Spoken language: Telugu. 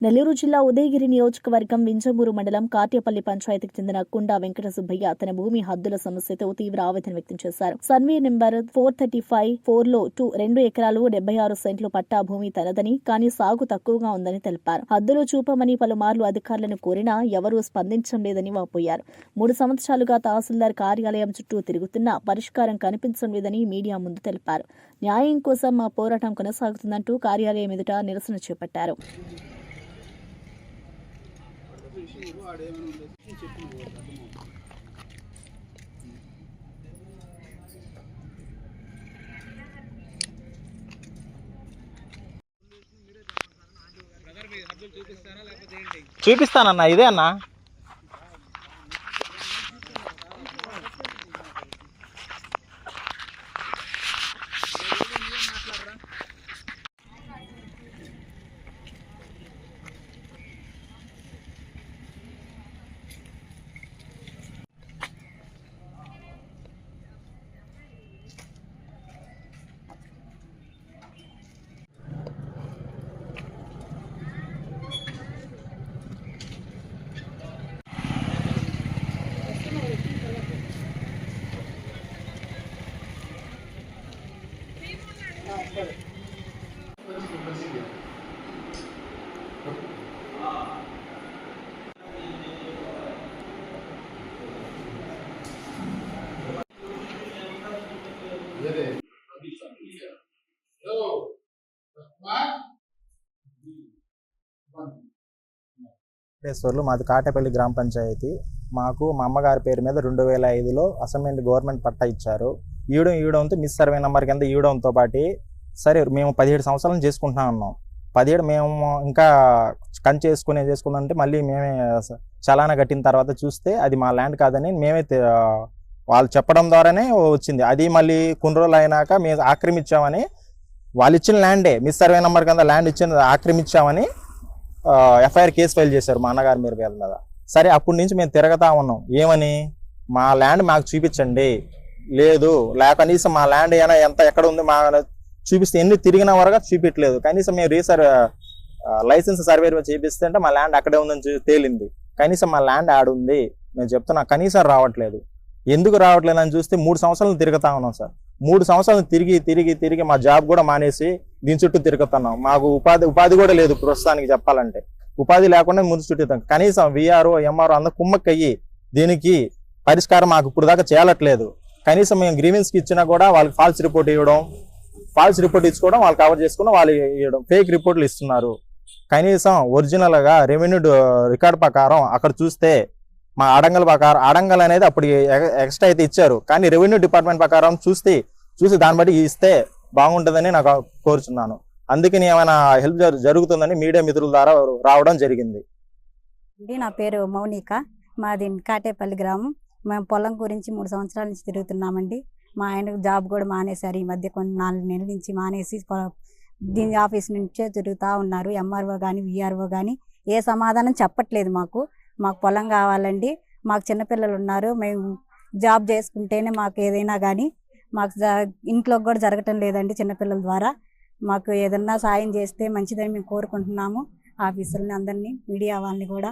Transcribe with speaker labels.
Speaker 1: నెల్లూరు జిల్లా ఉదయగిరి నియోజకవర్గం వింజమూరు మండలం కాట్యపల్లి పంచాయతీకి చెందిన కుండా వెంకట సుబ్బయ్య తన భూమి హద్దుల సమస్యతో తీవ్ర ఆవేదన వ్యక్తం చేశారు. సర్వే నెంబర్ 435-4 లో 2 ఎకరాలు 76 సెంట్లు పట్టా భూమి తనదని, కానీ సాగు తక్కువగా ఉందని తెలిపారు. హద్దులు చూపమని పలుమార్లు అధికారులను కోరినా ఎవరూ స్పందించడం లేదని వాపోయారు. 3 సంవత్సరాలుగా తహసీల్దార్ కార్యాలయం చుట్టూ తిరుగుతున్నా పరిష్కారం కనిపించడం లేదని మీడియా ముందు తెలిపారు. న్యాయం కోసం మా పోరాటం కొనసాగుతుందంటూ కార్యాలయం ఎదుట నిరసన చేపట్టారు.
Speaker 2: చూపిస్తానన్నా, ఇదే అన్నా. మాది కాటేపల్లి గ్రామ పంచాయతీ. మాకు మా అమ్మగారి పేరు మీద 2005లో అసైన్మెంట్ గవర్నమెంట్ పట్టా ఇచ్చారు. ఈవడంతో మిస్ సర్వే నెంబర్ కింద ఈవడంతో పాటు సరే మేము 17 సంవత్సరాలు చేసుకుంటున్నా ఉన్నాం. 17 మేము ఇంకా కంచి చేసుకుందంటే మళ్ళీ మేమే చలానా కట్టిన తర్వాత చూస్తే అది మా ల్యాండ్ కాదని మేమే వాళ్ళు చెప్పడం ద్వారానే వచ్చింది. అది మళ్ళీ కొన్ని రోజులు అయినాక మేము ఆక్రమించామని, వాళ్ళు ఇచ్చిన ల్యాండే మిస్ సర్వే నెంబర్ కింద ల్యాండ్ ఇచ్చిన ఆక్రమించామని ఎఫ్ఐఆర్ కేసు ఫైల్ చేశారు మా అన్నగారి పేరు మీద. సరే అప్పటి నుంచి మేము తిరగతా ఉన్నాం. ఏమని, మా ల్యాండ్ మాకు చూపించండి, లేదు కనీసం మా ల్యాండ్ అయినా ఎక్కడ ఉంది మా చూపిస్తే, ఎన్ని తిరిగిన వరకు చూపించలేదు. కనీసం మేము లైసెన్స్ సర్వే చేపిస్తే అంటే మా ల్యాండ్ అక్కడే ఉందని తేలింది. కనీసం మా ల్యాండ్ ఆడుంది మేము చెప్తున్నా, కనీసం రావట్లేదు. ఎందుకు రావట్లేదు అని చూస్తే 3 సంవత్సరాలు తిరుగుతా ఉన్నాం సార్. 3 సంవత్సరాలు తిరిగి మా జాబ్ కూడా మానేసి దీని చుట్టూ తిరుగుతున్నాం. మాకు ఉపాధి కూడా లేదు ప్రస్తుతానికి చెప్పాలంటే. ఉపాధి లేకుండా ముందు చుట్టూ కనీసం విఆర్ఓ ఎంఆర్ఓ అందరూ కుమ్మక్కయ్యి దీనికి పరిష్కారం మాకు ఇప్పుడు దాకా చేయట్లేదు. కనీసం మేము గ్రీవెన్స్కి ఇచ్చినా కూడా వాళ్ళకి ఫాల్స్ రిపోర్ట్ ఇచ్చుకోవడం, వాళ్ళు కవర్ చేసుకోవడం, వాళ్ళు ఇవ్వడం, ఫేక్ రిపోర్ట్లు ఇస్తున్నారు. కనీసం ఒరిజినల్గా రెవెన్యూ రికార్డ్ ప్రకారం అక్కడ చూస్తే మా అడంగల్ అనేది అప్పుడు ఎక్స్ట్రా అయితే ఇచ్చారు, కానీ రెవెన్యూ డిపార్ట్మెంట్ ప్రకారం చూసి దాన్ని బట్టి ఇస్తే బాగుంటుందని నాకు కోరుచున్నాను. అందుకని ఏమైనా హెల్ప్ జరుగుతుందని మీడియా మిత్రుల ద్వారా రావడం జరిగింది.
Speaker 3: నా పేరు మౌనిక, మాది కాటేపల్లి గ్రామం. మేము పొలం గురించి 3 సంవత్సరాల నుంచి తిరుగుతున్నామండి. మా ఆయనకు జాబ్ కూడా మానేశారు. ఈ మధ్య 4 నెలల నుంచి మానేసి దీని ఆఫీస్ నుంచే తిరుగుతూ ఉన్నారు. ఎంఆర్ఓ కానీ విఆర్ఓ కానీ ఏ సమాధానం చెప్పట్లేదు. మాకు పొలం కావాలండి. మాకు చిన్నపిల్లలు ఉన్నారు. మేము జాబ్ చేసుకుంటేనే మాకు ఏదైనా కానీ మాకు ఇంట్లోకి కూడా జరగటం లేదండి. చిన్నపిల్లల ద్వారా మాకు ఏదన్నా సాయం చేస్తే మంచిదని మేము కోరుకుంటున్నాము. ఆఫీసర్ని అందరినీ, మీడియా వాళ్ళని కూడా.